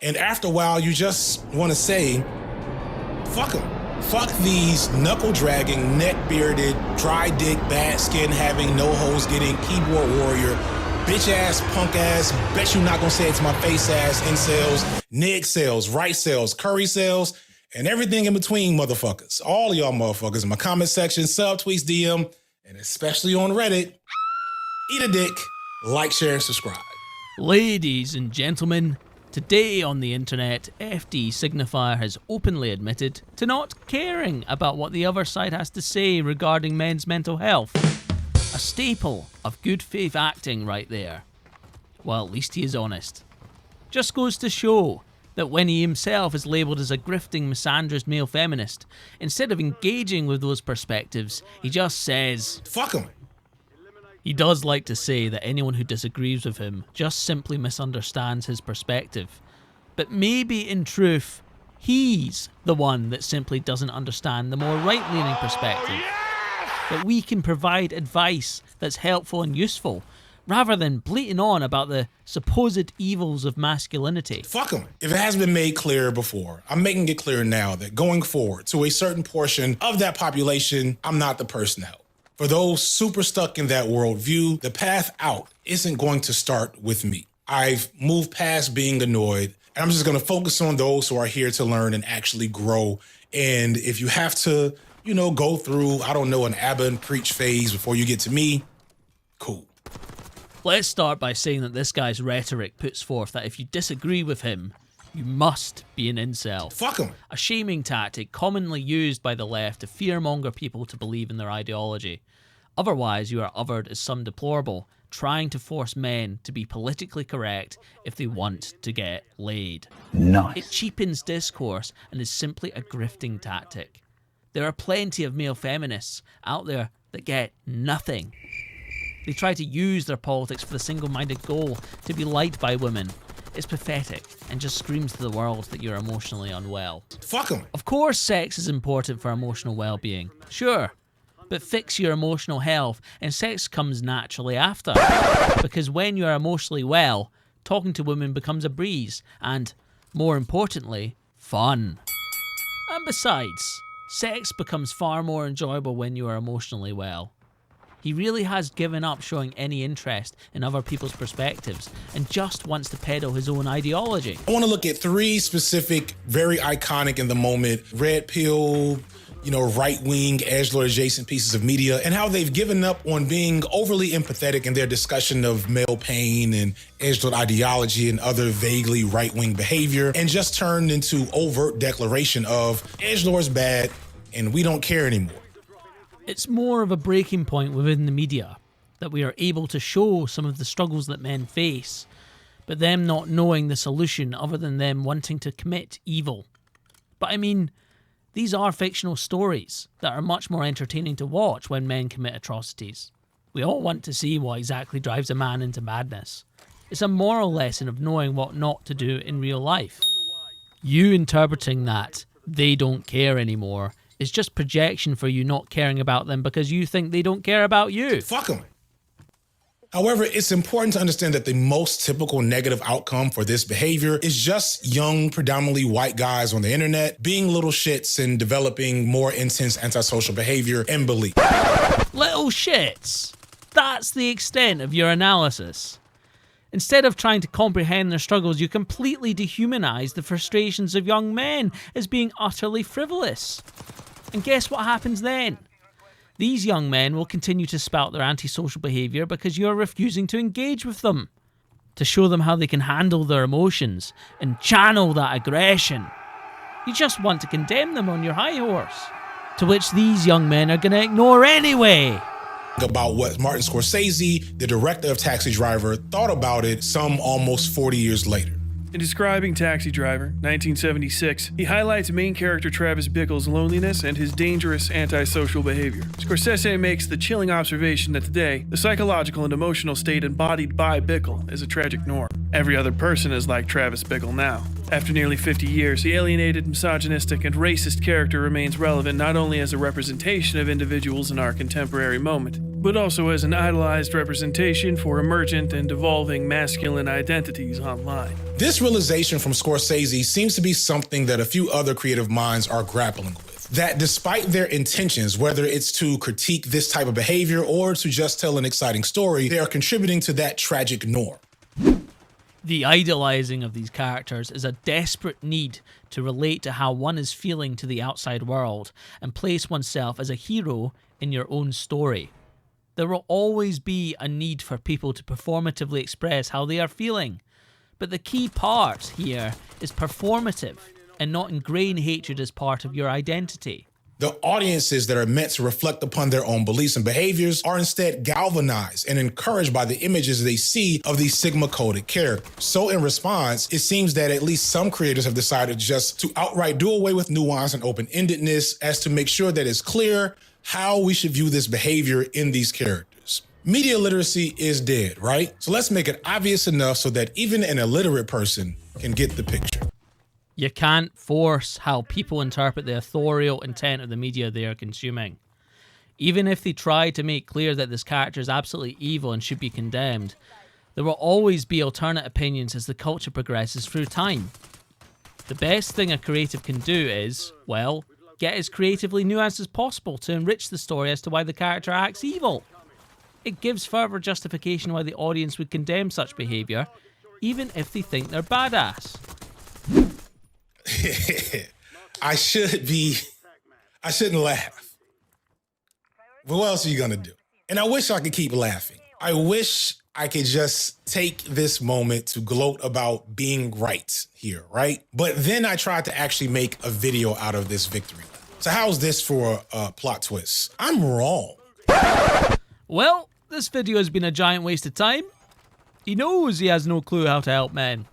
And after a while, you just want to say, fuck them. Fuck these knuckle-dragging, neck-bearded, dry-dick, bad-skin-having, no-hose-getting, keyboard warrior, bitch-ass, punk-ass, bet you not gonna say it to my face-ass, incels, nig-cells, right-cells, curry-cells, and everything in between, motherfuckers. All of y'all motherfuckers in my comment section, subtweets, DM, and especially on Reddit, eat a dick, like, share, and subscribe. Ladies and gentlemen, today on the internet, Fd Signifier has openly admitted to not caring about what the other side has to say regarding men's mental health. A staple of good faith acting right there. Well, at least he is honest. Just goes to show that when he himself is labelled as a grifting, misandrist male feminist, instead of engaging with those perspectives, he just says, fuck him. He does like to say that anyone who disagrees with him just simply misunderstands his perspective. But maybe in truth, he's the one that simply doesn't understand the more right-leaning perspective. That we can provide advice that's helpful and useful, rather than bleating on about the supposed evils of masculinity. Fuck him. If it hasn't been made clear before, I'm making it clear now that going forward to a certain portion of that population, I'm not the person to help. For those super stuck in that worldview, the path out isn't going to start with me. I've moved past being annoyed, and I'm just going to focus on those who are here to learn and actually grow. And if you have to, go through, an Abba and preach phase before you get to me, cool. Let's start by saying that this guy's rhetoric puts forth that if you disagree with him, you must be an incel. Fuck him. A shaming tactic commonly used by the left to fearmonger people to believe in their ideology. Otherwise, you are othered as some deplorable, trying to force men to be politically correct if they want to get laid. Nice. It cheapens discourse and is simply a grifting tactic. There are plenty of male feminists out there that get nothing. They try to use their politics for the single-minded goal to be liked by women. It's pathetic and just screams to the world that you're emotionally unwell. Fuck him. Of course sex is important for emotional well-being. Sure. But fix your emotional health and sex comes naturally after. Because when you're emotionally well, talking to women becomes a breeze and, more importantly, fun. And besides, sex becomes far more enjoyable when you are emotionally well. He really has given up showing any interest in other people's perspectives and just wants to peddle his own ideology. I want to look at three specific, very iconic in the moment, red pill, right-wing, edgelord adjacent pieces of media, and how they've given up on being overly empathetic in their discussion of male pain and edgelord ideology and other vaguely right-wing behavior, and just turned into overt declaration of edgelord's bad and we don't care anymore. It's more of a breaking point within the media, that we are able to show some of the struggles that men face, but them not knowing the solution other than them wanting to commit evil. But I mean, these are fictional stories that are much more entertaining to watch when men commit atrocities. We all want to see what exactly drives a man into madness. It's a moral lesson of knowing what not to do in real life. You interpreting that they don't care anymore is just projection for you not caring about them because you think they don't care about you. Fuck them. However, it's important to understand that the most typical negative outcome for this behavior is just young, predominantly white guys on the internet being little shits and developing more intense antisocial behavior and belief. Little shits. That's the extent of your analysis. Instead of trying to comprehend their struggles, you completely dehumanize the frustrations of young men as being utterly frivolous. And guess what happens then? These young men will continue to spout their antisocial behaviour because you're refusing to engage with them, to show them how they can handle their emotions and channel that aggression. You just want to condemn them on your high horse, to which these young men are going to ignore anyway. About what Martin Scorsese, the director of Taxi Driver, thought about it some almost 40 years later. In describing Taxi Driver, 1976, he highlights main character Travis Bickle's loneliness and his dangerous antisocial behavior. Scorsese makes the chilling observation that today, the psychological and emotional state embodied by Bickle is a tragic norm. Every other person is like Travis Bickle now. After nearly 50 years, the alienated, misogynistic, and racist character remains relevant not only as a representation of individuals in our contemporary moment, but also as an idolized representation for emergent and evolving masculine identities online. This realization from Scorsese seems to be something that a few other creative minds are grappling with. That despite their intentions, whether it's to critique this type of behavior or to just tell an exciting story, they are contributing to that tragic norm. The idolizing of these characters is a desperate need to relate to how one is feeling to the outside world and place oneself as a hero in your own story. There will always be a need for people to performatively express how they are feeling, but the key part here is performative and not ingrain hatred as part of your identity. The audiences that are meant to reflect upon their own beliefs and behaviors are instead galvanized and encouraged by the images they see of these Sigma-coded characters. So in response, it seems that at least some creators have decided just to outright do away with nuance and open-endedness as to make sure that it's clear how we should view this behavior in these characters. Media literacy is dead, right? So let's make it obvious enough so that even an illiterate person can get the picture. You can't force how people interpret the authorial intent of the media they are consuming. Even if they try to make clear that this character is absolutely evil and should be condemned, there will always be alternate opinions as the culture progresses through time. The best thing a creative can do is, well, get as creatively nuanced as possible to enrich the story as to why the character acts evil. It gives further justification why the audience would condemn such behaviour, even if they think they're badass. I shouldn't laugh. But what else are you gonna do? And I wish I could keep laughing. I wish I could just take this moment to gloat about being right here, right? But then I tried to actually make a video out of this victory. So how's this for a plot twist? I'm wrong. Well, this video has been a giant waste of time. He knows he has no clue how to help men.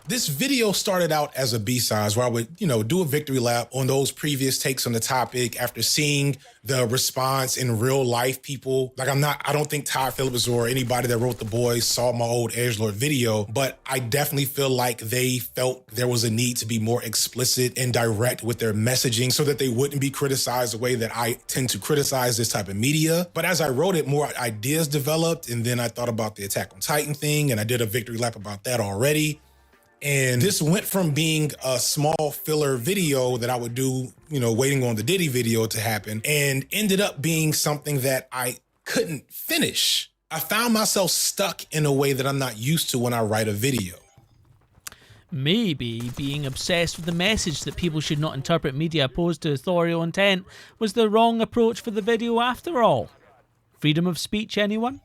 This video started out as a B-sides where I would, do a victory lap on those previous takes on the topic after seeing the response in real life people. Like I don't think Todd Phillips or anybody that wrote The Boys saw my old Edgelord video, but I definitely feel like they felt there was a need to be more explicit and direct with their messaging so that they wouldn't be criticized the way that I tend to criticize this type of media. But as I wrote it, more ideas developed, and then I thought about the Attack on Titan thing, and I did a victory lap about that already. And this went from being a small filler video that I would do, waiting on the Diddy video to happen, and ended up being something that I couldn't finish. I found myself stuck in a way that I'm not used to when I write a video. Maybe being obsessed with the message that people should not interpret media opposed to authorial intent was the wrong approach for the video after all. Freedom of speech, anyone?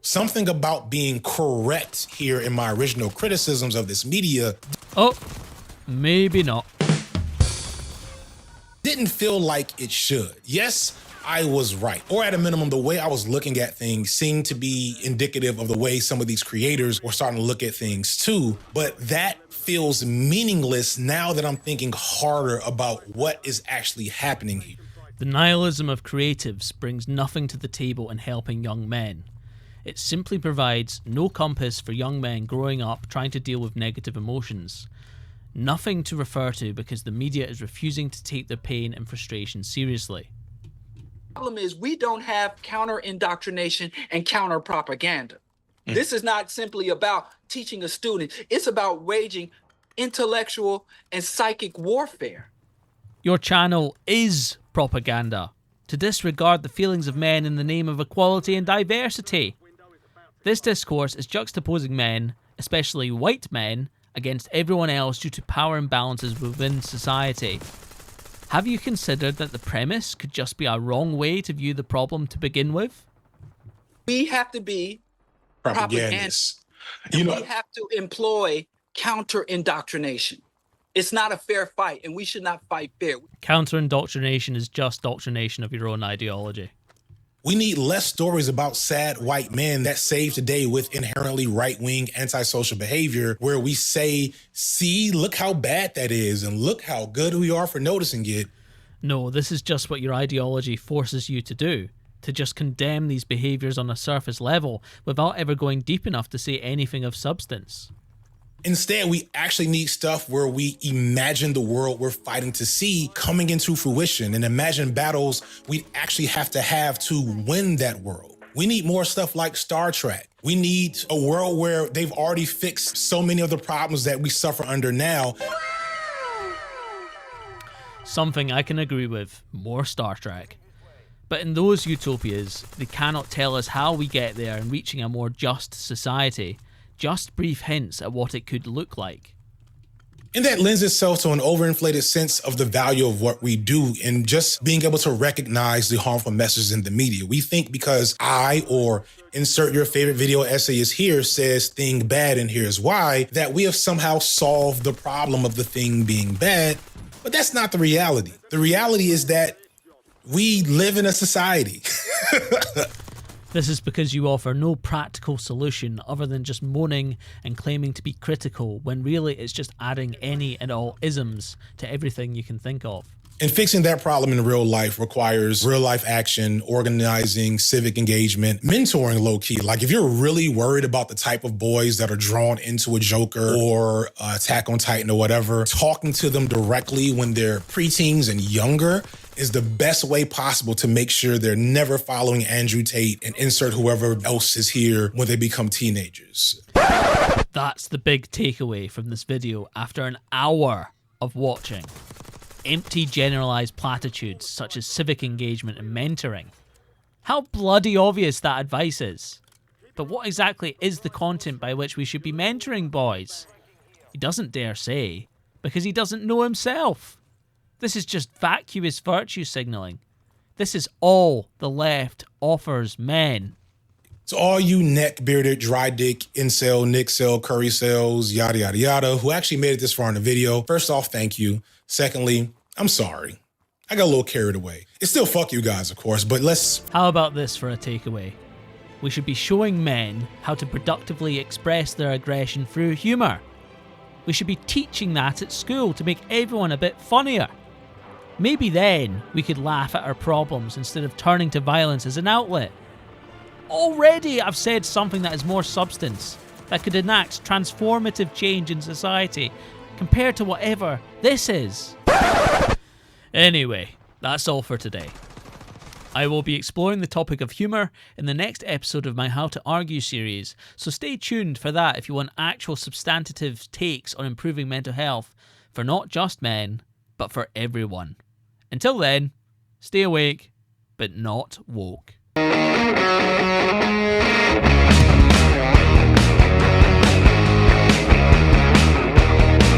Something about being correct here in my original criticisms of this media. Oh, maybe not. Didn't feel like it should. Yes, I was right. Or at a minimum, the way I was looking at things seemed to be indicative of the way some of these creators were starting to look at things too. But that feels meaningless now that I'm thinking harder about what is actually happening here. The nihilism of creatives brings nothing to the table in helping young men. It simply provides no compass for young men growing up trying to deal with negative emotions. Nothing to refer to because the media is refusing to take their pain and frustration seriously. The problem is we don't have counter-indoctrination and counter-propaganda. This is not simply about teaching a student. It's about waging intellectual and psychic warfare. Your channel is propaganda, to disregard the feelings of men in the name of equality and diversity. This discourse is juxtaposing men, especially white men, against everyone else due to power imbalances within society. Have you considered that the premise could just be a wrong way to view the problem to begin with? We have to be Propagandists. we have to employ counter-indoctrination. It's not a fair fight, and we should not fight fair. Counter-indoctrination is just doctrination of your own ideology. We need less stories about sad white men that save today with inherently right-wing antisocial behavior where we say, see, look how bad that is and look how good we are for noticing it. No, this is just what your ideology forces you to do, to just condemn these behaviors on a surface level without ever going deep enough to say anything of substance. Instead, we actually need stuff where we imagine the world we're fighting to see coming into fruition and imagine battles we actually have to win that world. We need more stuff like Star Trek. We need a world where they've already fixed so many of the problems that we suffer under now. Something I can agree with, more Star Trek. But in those utopias, they cannot tell us how we get there in reaching a more just society, just brief hints at what it could look like. And that lends itself to an overinflated sense of the value of what we do and just being able to recognize the harmful messages in the media. We think because I or insert your favorite video essayist here says thing bad and here's why, that we have somehow solved the problem of the thing being bad. But that's not the reality. The reality is that we live in a society. This is because you offer no practical solution other than just moaning and claiming to be critical, when really it's just adding any and all isms to everything you can think of. And fixing that problem in real life requires real life action, organizing, civic engagement, mentoring low-key. Like if you're really worried about the type of boys that are drawn into a Joker or Attack on Titan or whatever, talking to them directly when they're preteens and younger is the best way possible to make sure they're never following Andrew Tate and insert whoever else is here when they become teenagers. That's the big takeaway from this video after an hour of watching. Empty generalized platitudes such as civic engagement and mentoring. How bloody obvious that advice is. But what exactly is the content by which we should be mentoring boys? He doesn't dare say, because he doesn't know himself. This is just vacuous virtue signaling. This is all the left offers men. To all you neck-bearded, dry-dick, incel, nick-cell, curry cells, yada, yada, yada, who actually made it this far in the video, first off, thank you. Secondly, I'm sorry. I got a little carried away. It's still fuck you guys, of course, but let's... How about this for a takeaway? We should be showing men how to productively express their aggression through humour. We should be teaching that at school to make everyone a bit funnier. Maybe then we could laugh at our problems instead of turning to violence as an outlet. Already I've said something that has more substance, that could enact transformative change in society, compared to whatever this is. Anyway, that's all for today. I will be exploring the topic of humour in the next episode of my How to Argue series, so stay tuned for that if you want actual substantive takes on improving mental health for not just men, but for everyone. Until then, stay awake, but not woke.